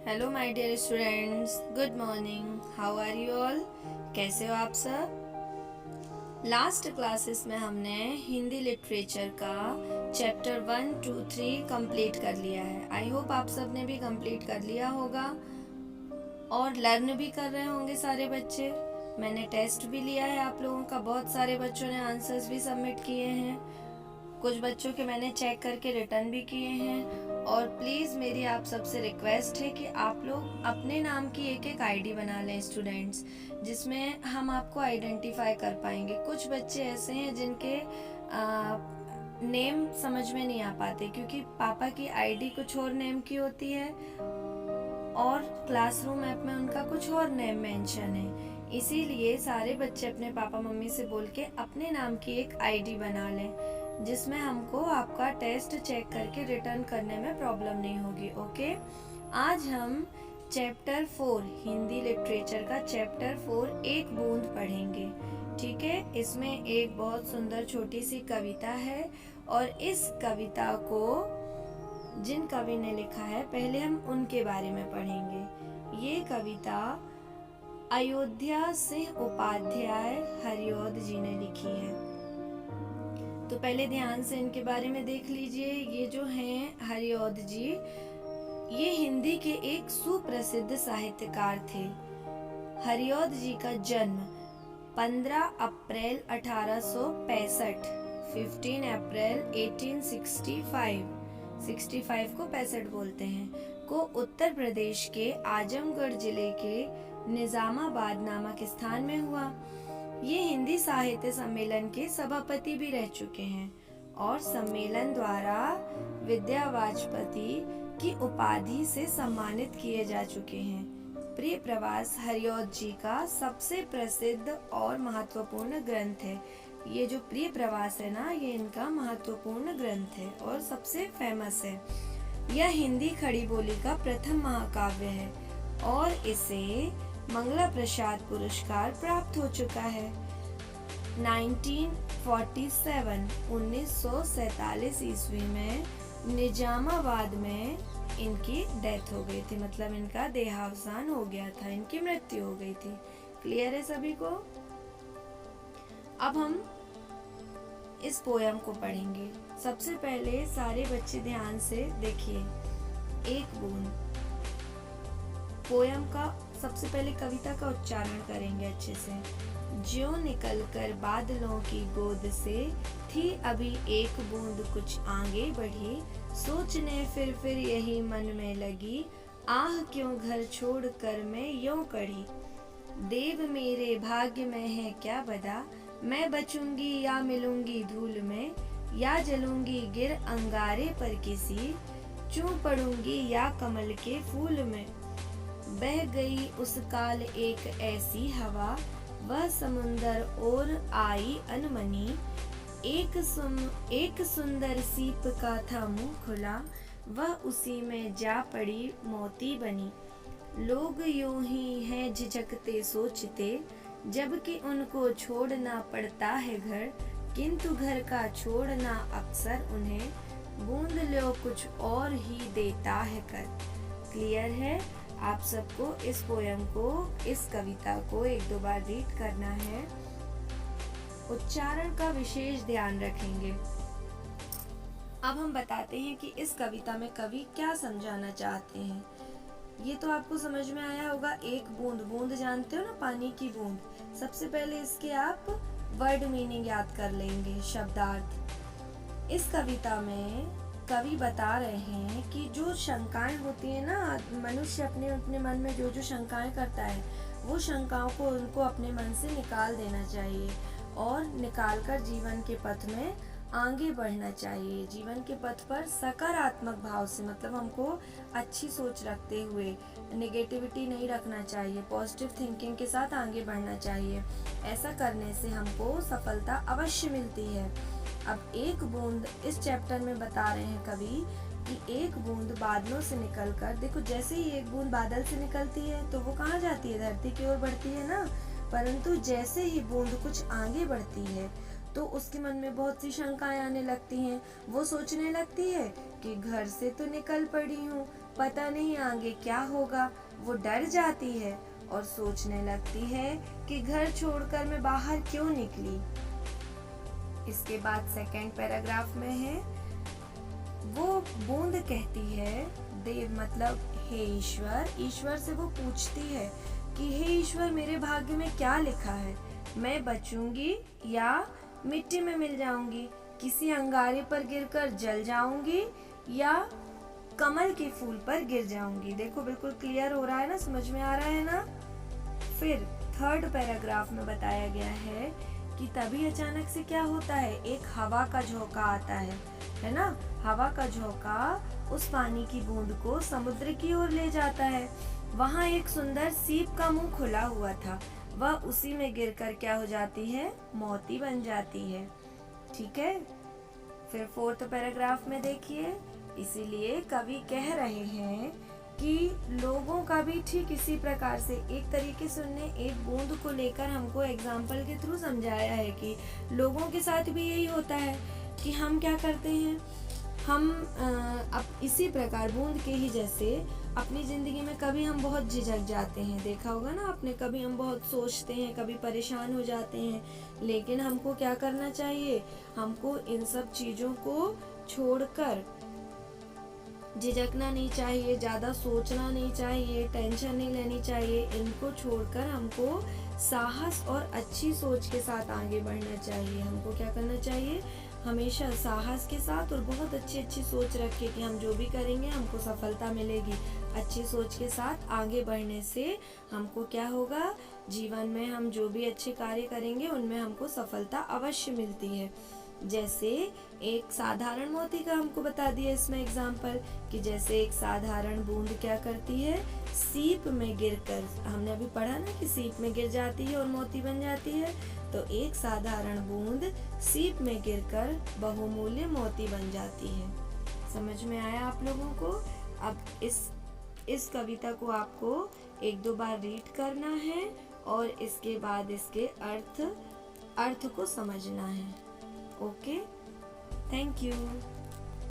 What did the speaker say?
Hello my dear students, good morning. How are you all? कैसे हो आप सब? लास्ट क्लासेस में हमने हिंदी लिटरेचर का चैप्टर 1, 2, 3 कंप्लीट कर लिया है। आई होप आप सब ने भी कंप्लीट कर लिया होगा और लर्न भी कर रहे होंगे सारे बच्चे। मैंने टेस्ट भी लिया है आप लोगों का, बहुत सारे बच्चों ने आंसर्स भी सबमिट किए हैं, कुछ बच्चों के मैंने चेक करके रिटर्न भी किए हैं। और प्लीज़ मेरी आप सबसे रिक्वेस्ट है कि आप लोग अपने नाम की एक एक आईडी बना लें स्टूडेंट्स, जिसमें हम आपको आइडेंटिफाई कर पाएंगे। कुछ बच्चे ऐसे हैं जिनके नेम समझ में नहीं आ पाते क्योंकि पापा की आईडी कुछ और नेम की होती है और क्लासरूम ऐप में उनका कुछ और नेम मेंशन है। इसीलिए सारे बच्चे अपने पापा मम्मी से बोल के अपने नाम की एक आईडी बना लें, जिसमें हमको आपका टेस्ट चेक करके रिटर्न करने में प्रॉब्लम नहीं होगी। ओके, आज हम चैप्टर 4 हिंदी लिटरेचर का चैप्टर 4 एक बूंद पढ़ेंगे। ठीक है, इसमें एक बहुत सुंदर छोटी सी कविता है और इस कविता को जिन कवि ने लिखा है पहले हम उनके बारे में पढ़ेंगे। ये कविता अयोध्या सिंह उपाध्याय हरिऔध जी ने लिखी है। तो पहले ध्यान से इनके बारे में देख लीजिए। ये जो हैं हरिऔध जी, ये हिंदी के एक सुप्रसिद्ध साहित्यकार थे। हरिऔध जी का जन्म 15 अप्रैल 1865, 15 अप्रैल 1865 को 65 बोलते हैं, को उत्तर प्रदेश के आजमगढ़ जिले के निजामाबाद नामक स्थान में हुआ। ये हिंदी साहित्य सम्मेलन के सभापति भी रह चुके हैं और सम्मेलन द्वारा विद्या वाचस्पति की उपाधि से सम्मानित किए जा चुके हैं। प्रिय प्रवास हरिऔध जी का सबसे प्रसिद्ध और महत्वपूर्ण ग्रंथ है। ये जो प्रिय प्रवास है ना, ये इनका महत्वपूर्ण ग्रंथ है और सबसे फेमस है। यह हिंदी खड़ी बोली का प्रथम महाकाव्य है और इसे मंगला प्रसाद पुरस्कार प्राप्त हो चुका है। 1947 ईस्वी में निजामाबाद में इनकी डेथ हो गई थी, मतलब इनका देहावसान हो गया था, इनकी मृत्यु हो गई थी। क्लियर है सभी को? अब हम इस पोयम को पढ़ेंगे। सबसे पहले सारे बच्चे ध्यान से देखिए। एक बूंद पोयम का सबसे पहले कविता का उच्चारण करेंगे अच्छे से। ज्यों निकलकर बादलों की गोद से थी अभी एक बूंद कुछ आगे बढ़ी, सोचने फिर यही मन में लगी, आह क्यों घर छोड़ कर मैं यूं कढ़ी। देव मेरे भाग्य में है क्या बदा, मैं बचूंगी या मिलूंगी धूल में, या जलूंगी गिर अंगारे पर किसी, चूं पड़ूंगी या कमल के फूल में। बह गई उस काल एक ऐसी हवा, वह समुंदर और आई अनमनी, एक सुंदर सीप का था मुंह खुला, वह उसी में जा पड़ी मोती बनी। लोग यूं ही हैं झिझकते सोचते, जबकि उनको छोड़ना पड़ता है घर, किंतु घर का छोड़ना अक्सर उन्हें बूंद लो कुछ और ही देता है कर। क्लियर है? आप सबको इस पोयम को, इस कविता को एक दो बार रीड करना है। उच्चारण का विशेष ध्यान रखेंगे। अब हम बताते हैं कि इस कविता में कवि क्या समझाना चाहते हैं। ये तो आपको समझ में आया होगा। एक बूंद, बूंद जानते हो ना, पानी की बूंद। सबसे पहले इसके आप वर्ड मीनिंग याद कर लेंगे, शब्दार्थ। इस कविता में कवि बता रहे हैं कि जो शंकाएं होती है ना, मनुष्य अपने मन में जो शंकाएं करता है, वो शंकाओं को उनको अपने मन से निकाल देना चाहिए और निकालकर जीवन के पथ में आगे बढ़ना चाहिए। जीवन के पथ पर सकारात्मक भाव से, मतलब हमको अच्छी सोच रखते हुए, नेगेटिविटी नहीं रखना चाहिए, पॉजिटिव थिंकिंग के साथ आगे बढ़ना चाहिए। ऐसा करने से हमको सफलता अवश्य मिलती है। अब एक बूंद इस चैप्टर में बता रहे हैं कवि कि एक बूंद बादलों से निकलकर, देखो जैसे ही एक बूंद बादल से निकलती है तो वो कहाँ जाती है? धरती की ओर बढ़ती है ना। परंतु जैसे ही बूंद कुछ आगे बढ़ती है तो उसके मन में बहुत सी शंकाएं आने लगती हैं। वो सोचने लगती है कि घर से तो निकल पड़ी हूँ, पता नहीं आगे क्या होगा। वो डर जाती है और सोचने लगती है कि घर छोड़कर मैं बाहर क्यों निकली। इसके बाद सेकंड पैराग्राफ में है, वो बूंद कहती है, देव मतलब हे ईश्वर, ईश्वर से वो पूछती है कि हे ईश्वर, मेरे भाग्य में क्या लिखा है? मैं बचूंगी या मिट्टी में मिल जाऊंगी, किसी अंगारे पर गिरकर जल जाऊंगी या कमल के फूल पर गिर जाऊंगी। देखो बिल्कुल क्लियर हो रहा है ना, समझ में आ रहा है ना। फिर थर्ड पैराग्राफ में बताया गया है कि तभी अचानक से क्या होता है, एक हवा का झोंका आता है ना। हवा का झोंका उस पानी की बूंद को समुद्र की ओर ले जाता है। वहाँ एक सुंदर सीप का मुंह खुला हुआ था, वह उसी में गिरकर क्या हो जाती है, मोती बन जाती है। ठीक है। फिर फोर्थ पैराग्राफ में देखिए, इसीलिए कवि कह रहे हैं कि लोगों का भी ठीक इसी प्रकार से एक तरीके से उन्होंने एक बूंद को लेकर हमको एग्जाम्पल के थ्रू समझाया है कि लोगों के साथ भी यही होता है कि हम क्या करते हैं, हम अब इसी प्रकार बूंद के ही जैसे अपनी जिंदगी में कभी हम बहुत झिझक जाते हैं। देखा होगा ना आपने, कभी हम बहुत सोचते हैं, कभी परेशान हो जाते हैं, लेकिन हमको क्या करना चाहिए, हमको इन सब चीजों को छोड़कर झिझकना नहीं चाहिए, ज़्यादा सोचना नहीं चाहिए, टेंशन नहीं लेनी चाहिए। इनको छोड़कर हमको साहस और अच्छी सोच के साथ आगे बढ़ना चाहिए। हमको क्या करना चाहिए, हमेशा साहस के साथ और बहुत अच्छी सोच रख के कि हम जो भी करेंगे हमको सफलता मिलेगी। अच्छी सोच के साथ आगे बढ़ने से हमको क्या होगा, जीवन में हम जो भी अच्छे कार्य करेंगे उनमें हमको सफलता अवश्य मिलती है। जैसे एक साधारण मोती का हमको बता दिया इसमें एग्जाम्पल कि जैसे एक साधारण बूंद क्या करती है, सीप में गिरकर, हमने अभी पढ़ा ना कि सीप में गिर जाती है और मोती बन जाती है, तो एक साधारण बूंद सीप में गिरकर बहुमूल्य मोती बन जाती है। समझ में आया आप लोगों को? अब इस कविता को आपको 1-2 बार रीड करना है और इसके बाद इसके अर्थ को समझना है। Okay, thank you.